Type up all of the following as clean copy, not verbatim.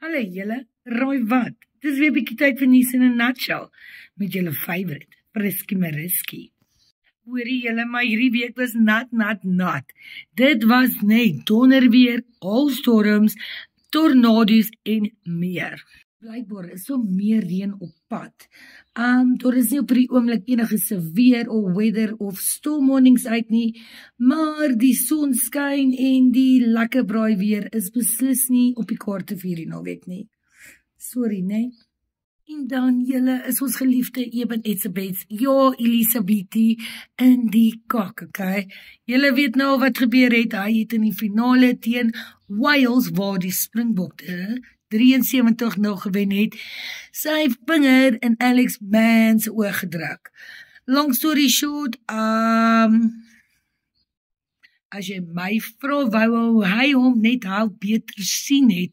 Hallo julle, raai wat? Dis weer 'n bietjie tyd vir nuus in 'n nutshell met julle favourite, Frisky Mariski. Hoorie julle, maar hierdie week was nat. Dit was net donderweer, hailstorms, tornado's en meer. Blykbaar is so meer reën op pad. Daar is nie op die oomblik enige severe of weather of storm warnings uit nie, maar die son skyn en die lekker braai weer is beslis nie op die kaarte vir hierdie naweek nie. Sorry, nee. En dan julle is ons geliefde Eben Etzebeth, ja, Elisabethie in die kak, okay? Julle weet nou wat gebeur het, hy het in die finale teen Wales, waar die Springbokte 73-0 gewen het, sy vinger in Alex Mann se oog gedruk. Long story short, as jy my vra, wou hy hom net half beter sien het,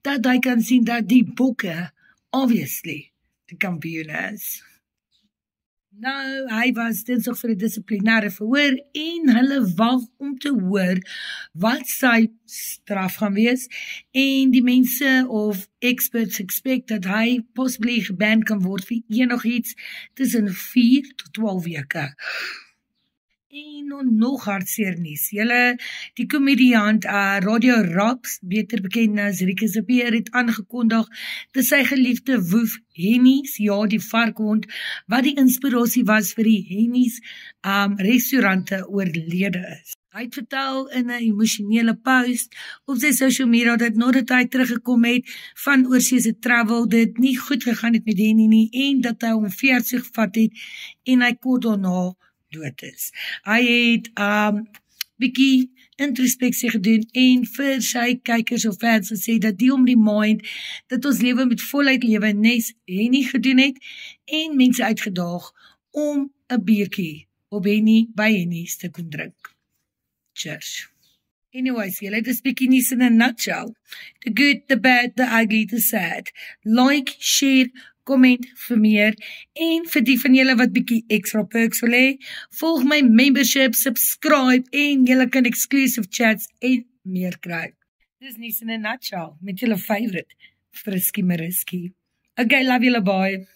dat hy kan sien dat die bokke obviously die kampioen is. Nou, hy was dinsdag vir 'n dissiplinêre verhoor en hulle wag om te hoor wat sy straf gaan wees en die mense of experts expect dat hy possibly geban kan word vir enigiets tussen 4 tot 12 weke. En nog hartseer nuus. Julle, die komediant Radio Raps, beter bekend as Rieke se Peer, het aangekondig dat sy geliefde Woef Hennies, ja die varkhond, wat die inspirasie was vir die Hennies restaurante oorlede is. Hy het vertel in 'n emosionele post op sy social media dat nadat hy teruggekom het van oorseese travel, dit nie goed gegaan het met Hennie nie en dat hy hom veertig gevat het en hy kort daarna dood is. Hy het bietjie introspeksie gedoen en vir sy kykers of fans gesê dat die om die mind dat ons lewe met voluit lewe nes Hennie gedoen het en mense uitgedaag om 'n biertjie op Hennie by Hennie's te kon drink. Cheers. Anyways, julle, dit is bietjie nuus in 'n nutshell. The good, the bad, the ugly, the sad. Like, share, comment vir meer, en vir die van julle wat bietjie extra perks wil hê, volg my membership, subscribe, en julle kan exclusive chats en meer kry. Dis nuus in 'n nutshell, met julle favorite, Frisky Mariski. Okay, love julle, bye.